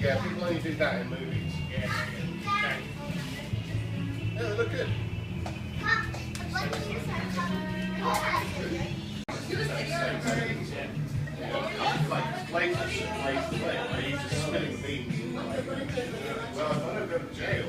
Yeah, people only do that in movies. Yeah, okay. Yeah, they look good. Like places, where you just spilling beans. Well, if I don't go to jail,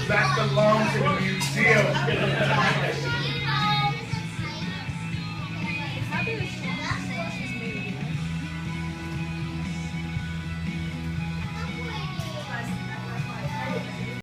that belongs in